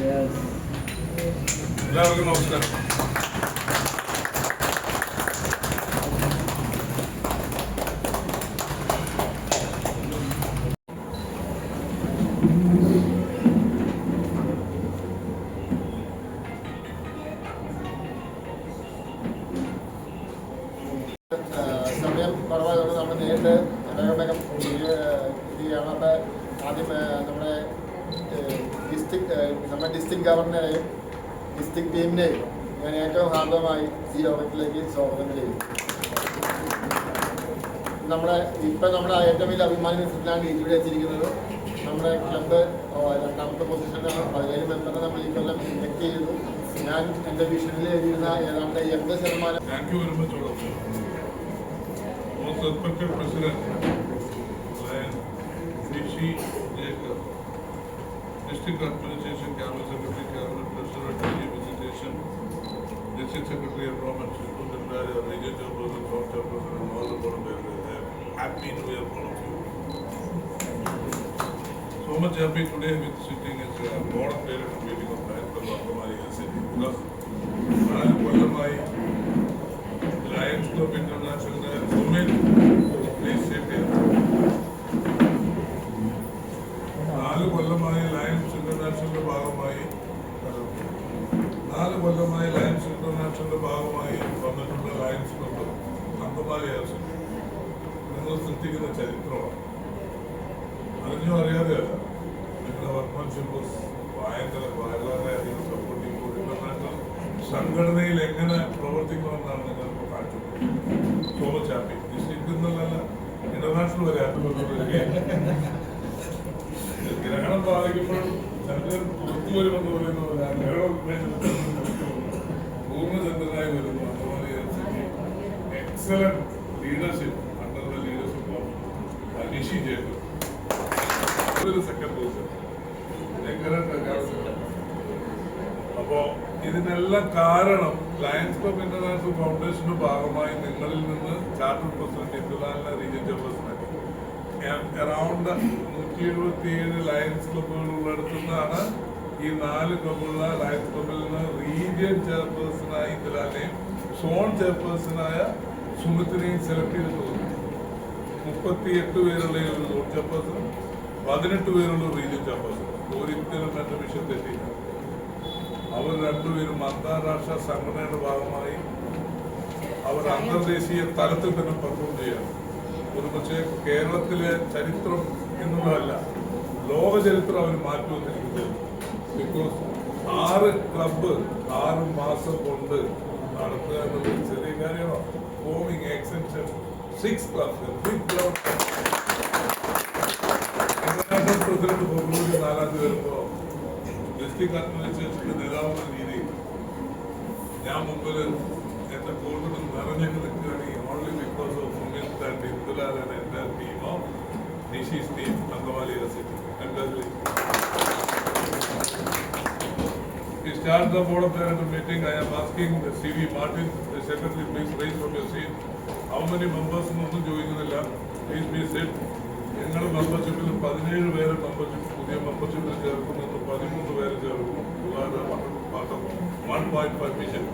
എല്ലാവർക്കും നമസ്കാരം. സമയം കുറവായതുകൊണ്ട് നമ്മൾ നേരിട്ട് വേഗം ഇത് ചെയ്യണം. ആദ്യം നമ്മുടെ ഡിസ്ട്രിക്ട് ഗവർണറെയും ഡിസ്ട്രിക്ട് ടീമിനെയും ഞാൻ ഏറ്റവും ഹാർദവമായി ഈ യോഗത്തിലേക്ക് സ്വാഗതം ചെയ്യും. നമ്മുടെ ഏറ്റവും വലിയ അഭിമാന നിമിഷത്തിലാണ് ഇവിടെ എത്തിയിരിക്കുന്നത്. നമ്മുടെ ക്ലബ്ബ് രണ്ടാമത്തെ പൊസിഷനാണ്. 17 മെമ്പറിനെ നമ്മൾ ഈ കൊല്ലം ഇലക്ട് ചെയ്തു. ഞാൻ എൻ്റെ വിഷനിൽ എഴുതിയിരുന്ന ഏതാണ്ട് 80%. Thank you very much, all of you. Most respected President, Rishi Jacob, District Administration, Cabinet Secretary, Cabinet President, DG Visitation, District Secretary, Environment, Secretary, Region Chairperson, South Chairperson, and all the board members. I am happy to hear all of you. So much happy today with sitting as a board of directors meeting of Lions Club of Angamali City, because I am Vallamai, Lions Club International, women, please sit here. നാല് കൊല്ലമായി lions ഇന്റർനാഷണലിന്റെ ഭാഗമായി വന്നിട്ടുള്ള lions club Angamaly നിങ്ങൾ സൃഷ്ടിക്കുന്ന ചരിത്രമാണ്. അറിഞ്ഞോ അറിയാതെയല്ല, നിങ്ങളുടെ workmanship വളരെയധികം സപ്പോർട്ടിംഗ്. ഇന്റർനാഷണൽ സംഘടനയിൽ എങ്ങനെ പ്രവർത്തിക്കണമെന്നാണ് നിങ്ങൾക്ക് കാണിച്ചത്. So much happy. ഡിസ്ട്രിക്റ്റിൽ നിന്നല്ല, ഇന്റർനാഷണൽ വരെ ഗ്രഹണം ബാധിക്കുമ്പോൾ ചന്ദ്രൻ പുറത്തു വരുമെന്ന് പറയുന്ന പൂർണ്ണചന്ദ്രനായി വരുന്നു. അതുപോലെ excellent leadership under the leadership of Nishi Jacob. Second position. അപ്പോ ഇതിനെല്ലാം കാരണം ലയൺസ് ക്ലബ് ഇന്റർനാഷണൽ ഫൗണ്ടേഷന്റെ ഭാഗമായി നിങ്ങളിൽ നിന്ന് ചാർട്ടർ പ്രസിഡന്റ് ഇന്ത്യനാഷണൽ റീജിയൻ ചെയർപേഴ്സണാക്കി അറൌണ്ട് 177 ലയൺസ് ക്ലബ്ബുകൾ ഉള്ളിടത്തുനിന്നാണ് ഈ 4 ക്ലബ്ബുള്ള ലയൺസ് ക്ലബ്ബിൽ നിന്ന് റീജിയൻ ചെയർപേഴ്സണായി ഇന്ദിരാനെയും സോൺ ചെയർപേഴ്സണായ സുമിത്തിനെയും സെലക്ട് ചെയ്തിട്ടുള്ളത്. 38 പേരുള്ള ഒരു സോൺ ചെയർപേഴ്സണും 18 പേരുള്ള റീജിയൻ ചെയർപേഴ്സൺ. ഒരിക്കലും എന്റെ വിഷയം തെറ്റില്ല. അവർ രണ്ടുപേരും അന്താരാഷ്ട്ര സംഘടനയുടെ ഭാഗമായി അവർ അന്തർദേശീയ തലത്തിൽ തന്നെ പെർഫോം ചെയ്യണം. ഒരു പക്ഷേ കേരളത്തിലെ ചരിത്രം എന്നുള്ളതല്ല, ലോക ചരിത്രം അവർ മാറ്റുമെന്നിരിക്കുന്നത്. ബിക്കോസ് 6 ക്ലബ്ബ് 6 മാസം കൊണ്ട് നടത്തുക എന്നുള്ളത് ചെറിയ കാര്യമാണ്. Forming exception 6 clubs international president February 4 വരുമ്പോൾ ഡിസ്ട്രിക്ട് അഡ്മിനിസ്ട്രേഷന്റെ നേതാവെന്ന രീതിയിൽ ഞാൻ മുമ്പിൽ എന്റെ കോർട്ടിൽ നിറഞ്ഞു നിൽക്കുകയാണെങ്കിൽ only because of Sumit and Indulal and എൻ്റെ team of Nishi's team Angamaly city. We start the board of directors meeting. I am asking the CV Martin, the secretary, please raise from your seat. How many members ഒന്നും ചോദിക്കുന്നില്ല. Please be sit. ഞങ്ങളുടെ മെമ്പർഷിപ്പിൽ 17 പേര് പുതിയ മെമ്പർഷിപ്പിൽ ചേർക്കുന്നത്, 13 പേര് ചേർക്കുന്നു. Part of 1.5 million.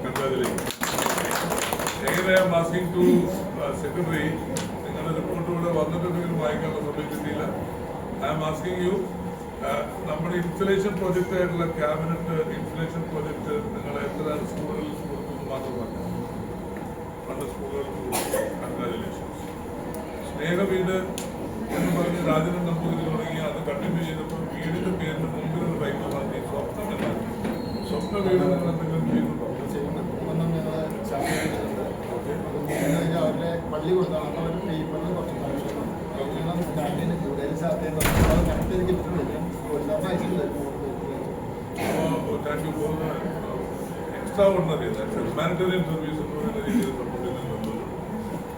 Congratulations. എങ്ങനെ I am asking to secretary, നിങ്ങളുടെ റിപ്പോർട്ട് ഇവിടെ വന്നിട്ടുണ്ടെങ്കിലും വായിക്കാനുള്ള സമയം കിട്ടിയില്ല. I am asking you, നമ്മുടെ ഇൻസ്റ്റലേഷൻ പ്രോജക്റ്റ് ആയിട്ടുള്ള ക്യാബിനറ്റ് ഇൻസ്റ്റലേഷൻ പ്രോജക്റ്റ് നിങ്ങൾ എത്ര സ്കൂളുകളിൽ കൊടുക്കുന്നു മാത്രമല്ല, പണ്ട് സ്കൂളുകൾക്ക് കൊടുത്തു. കൺഗ്രാജുലേഷൻസ്. സ്നേഹവീട് എന്ന് പറഞ്ഞ് രാജനൻ നമ്പൂതിരി തുടങ്ങി അത് കണ്ടിന്യൂ ചെയ്തപ്പോൾ വീടിന്റെ പേരിന് മുമ്പിലുള്ള ബൈക്ക് മാറ്റി സ്വപ്ന വീട് നിങ്ങൾ എന്തെങ്കിലും ചെയ്യുന്നുണ്ടോ? അവരുടെ പള്ളി കൊടുത്താണ് അവർ പേപ്പറിന് കുറച്ച്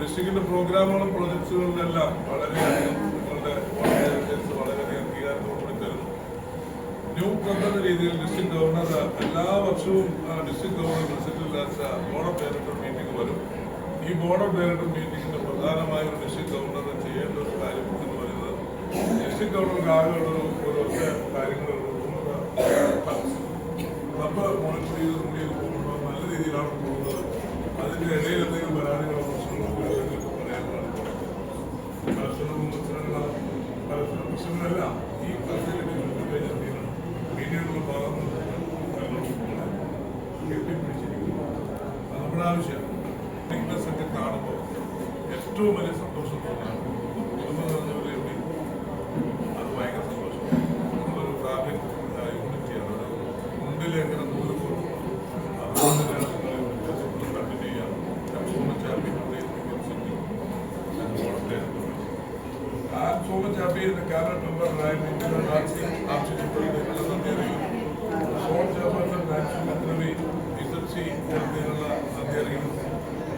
ഡിസ്ട്രിക്റ്റിന്റെ പ്രോഗ്രാമുകളും പ്രൊജക്ട്സുകളിലെല്ലാം വളരെയധികം നിങ്ങളുടെ വളരെ അംഗീകാരത്തോടുകൂടി തരുന്നു. ന്യൂ ക്ലബ് എന്ന രീതിയിൽ ഡിസ്ട്രിക്ട് ഗവർണർ എല്ലാ വർഷവും ഡിസ്ട്രിക്ട് ഗവർണർ വിളിച്ചിട്ടില്ലാത്ത ബോർഡ് ഓഫ് ഡയറക്ടർ മീറ്റിംഗ് വരും. ഈ ബോർഡ് ഓഫ് ഡയറക്ടർ മീറ്റിംഗിന്റെ പ്രധാനമായ ഒരു ഡിസ്ട്രിക്ട് ഗവർണർ ചെയ്യേണ്ട ഒരു കാര്യം എന്ന് പറയുന്നത് ഡിസ്ട്രിക്ട് ഗവർണർക്ക് ആകെ ഒരു ഒറ്റ കാര്യങ്ങളുള്ളൂ. പ്രശ്നങ്ങളെല്ലാം ഈ ഫെസിലിറ്റി കഴിഞ്ഞാൽ പിന്നീടുള്ള ഭാഗങ്ങൾ കെട്ടിപ്പിടിച്ചിരിക്കുന്നു. അത് നമ്മുടെ ആവശ്യം തിക്നെസ് ഒക്കെ കാണുമ്പോൾ ഏറ്റവും വലിയ സന്തോഷം തോന്നാണ്. കുടുംബം നിറഞ്ഞവരെ കൂടി അത് ഭയങ്കര സന്തോഷം. നമ്മളൊരു ഫാബ്രിക് യൂണിറ്റിയാണ്. അത് മുണ്ടിൽ എങ്ങനെ നൂല് പോകും അതുകൊണ്ട് തന്നെ കണ്ടിന്യൂ ചെയ്യാം. I'm so much happy as a cabinet member and I'm asking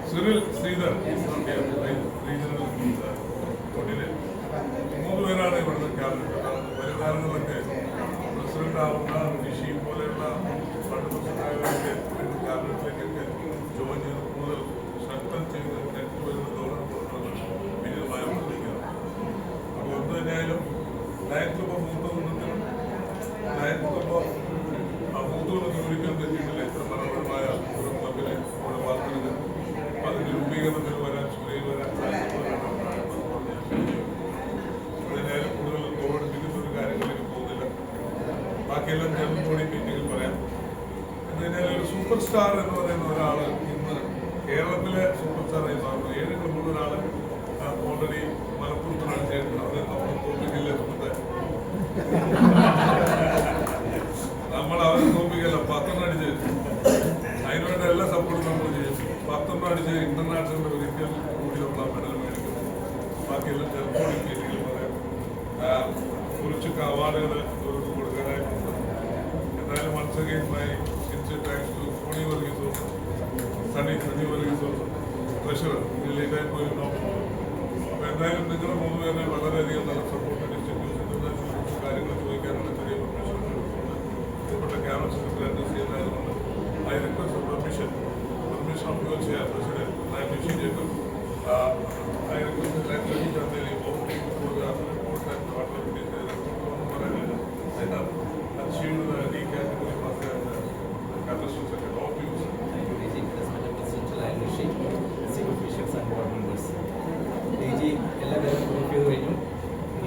Cyril Sridhar is not here, regional coordinator. മൂന്ന് പേരാണ് ഇവിടുത്തെ ക്യാബിനറ്റ്. വരുമാനങ്ങളൊക്കെ പ്രസിഡന്റ് ആവുന്ന ഋഷി പോലെയുള്ള ഫണ്ട് പ്രസിഡന്റായവരൊക്കെ ക്യാബിനറ്റിലേക്കൊക്കെ ജോയിൻ ചെയ്ത് കൂടുതൽ ശ്രദ്ധ ചെയ്ത് നെറ്റ് വരുന്ന ഗവർണർ കൊടുക്കുന്നത് വിനീതമായ പ്രതികരിക്കുകയാണ്. അപ്പോൾ എന്ത് തന്നെയായാലും ലയൻസ് ക്ലബ് മൂത്തതുണ്ടെങ്കിലും ലയൻസ് ക്ലബ് മൂത്തതൊന്നും ഒരിക്കലും തെറ്റിയിട്ടില്ല. ഇത്ര മനോഹരമായ ഒരു ക്ലബിനെ ഇവിടെ വാർത്തകൾ അതിന്റെ രൂപീകരണത്തിൽ വരാൻ സുരയിൽ വരാൻ അതിനായാലും കൂടുതൽ ഓടിപ്പിക്കുന്ന ഒരു കാര്യങ്ങളിലേക്ക് പോകുന്നില്ല. ബാക്കിയെല്ലാം ജനറൽ ബോഡി മീറ്റിംഗിൽ പറയാം. എന്തിനായാലും ഒരു സൂപ്പർ സ്റ്റാർ എന്ന് പറയുന്ന ഒരാൾ ഇന്ന് കേരളത്തിലെ സൂപ്പർ സ്റ്റാറായി മാറുന്നു. 7 ക്ലബുള്ള ഒരാൾ ഓൾറെഡി മലപ്പുറത്ത് നടത്തിയിട്ടുണ്ട്. അത് നമ്മൾ തോൽപ്പിക്കില്ല. നമ്മൾ അവരെ തോൽപ്പിക്കല്ല, 10 അടിച്ച് അതിനുവേണ്ട എല്ലാ സപ്പോർട്ടും നമ്മൾ ചെയ്യും. 10 അടിച്ച് ഇന്റർനാഷണൽ ഒരിക്കൽ കൂടി നമ്മൾ മെഡൽ മേടിക്കും. ബാക്കിയെല്ലാം ജനറൽ മീറ്റിംഗിൽ പറയാം. കുറച്ച് അവാർഡുകൾ അവർക്ക് കൊടുക്കാനായിട്ടുണ്ട്. എന്തായാലും once again my sincere thanks to Sony Varghese, Sunny Varghese, treasurer. ലേറ്റായി പോയിരുന്നു. അപ്പോൾ എന്തായാലും നിങ്ങൾ 3 പേരെ വളരെയധികം നല്ല സപ്പോർട്ട് ഡിസ്ട്രിബ്യൂഷൻ്റെ കാര്യങ്ങൾ ചോദിക്കാനുള്ള ചെറിയ പെർമിഷൻ ഇപ്പോഴത്തെ ക്യാബിനറ്റ് സെക്രട്ടറി അഡ്രസ് ചെയ്യുന്നതായതുകൊണ്ട് I request for permission of your chair, President, I wish you I request that Ravi Chandeli for the report that whatever it is, they have achieved the D category first and the catastrophe second. All to you, sir. Thank you, DG, President, President, and Rishi, senior officials and board members. DG, എല്ലാവരും group ചെയ്ത് കഴിഞ്ഞു.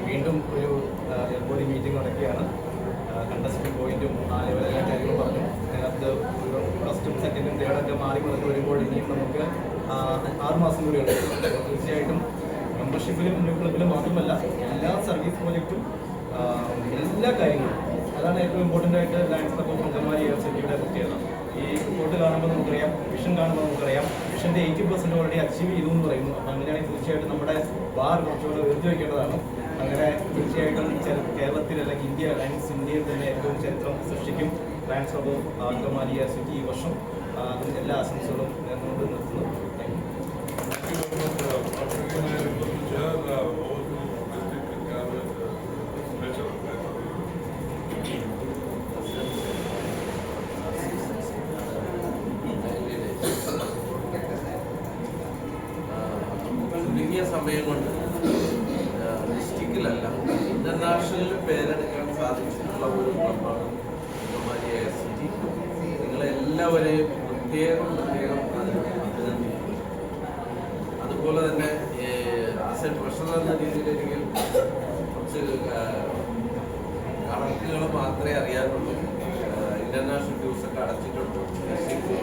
വീണ്ടും ഒരു body meeting നടക്കുകയാണ്. Contestant പോയിന്റും ആ ലെവലെല്ലാം കാര്യങ്ങളും പറഞ്ഞു. അതിനകത്ത് ഫസ്റ്റും സെക്കൻഡും തേർഡൊക്കെ മാറി മറിഞ്ഞ് വരുമ്പോൾ ഇനിയും നമുക്ക് 6 മാസം കൂടിയുണ്ട്. തീർച്ചയായിട്ടും മെമ്പർഷിപ്പിലും ന്യൂ ക്ലബിലും മാത്രമല്ല എല്ലാ സർവീസ് പ്രോജക്റ്റും എല്ലാ കാര്യങ്ങളും അതാണ് ഏറ്റവും ഇമ്പോർട്ടൻ്റ് ആയിട്ട് ലയൺസ് ക്ലബ് ഓഫ് അങ്കമാലി യൂണിവേഴ്സിറ്റിയുടെ പ്രത്യേകത. ഈ റിപ്പോർട്ട് കാണുമ്പോൾ നമുക്കറിയാം, വിഷൻ കാണുമ്പോൾ നമുക്കറിയാം വിഷൻ്റെ 80% ഓൾറെഡി അച്ചീവ് ചെയ്തു എന്ന് പറയുന്നു. അപ്പോൾ അങ്ങനെയാണെങ്കിൽ തീർച്ചയായിട്ടും നമ്മുടെ ബാർ കുറച്ചുകൂടെ ഉയർത്തി വയ്ക്കേണ്ടതാണ്. അങ്ങനെ തീർച്ചയായിട്ടും കേരളത്തിൽ അല്ലെങ്കിൽ ഇന്ത്യയിൽ തന്നെ ഏറ്റവും ചരിത്രം സൃഷ്ടിക്കും lions club of Angamaly university ഈ വർഷം. അതിന് എല്ലാ ആശംസകളും നേർന്നുകൊണ്ട് നിർത്തുന്നു. ചുരുങ്ങിയ സമയം കൊണ്ട് ഡിസ്ട്രിക്റ്റിലല്ല ഇന്റർനാഷണലിൽ പേരെടുക്കാൻ സാധിച്ചിട്ടുള്ള ഒരു ക്ലബ്ബാണ് അങ്കമാലി AICT. നിങ്ങളെല്ലാവരെയും പ്രത്യേകം അഭിനന്ദിക്കുന്നു. അതുപോലെ തന്നെ ആസ് എ ട്രഷറർ എന്ന രീതിയിൽ എനിക്ക് കുറച്ച് കണക്കുകൾ മാത്രമേ അറിയാനുള്ളൂ. ഇന്റർനാഷണൽ ഡ്യൂസൊക്കെ അടച്ചിട്ടുണ്ട്. ഡിസ്ട്രിക്ട്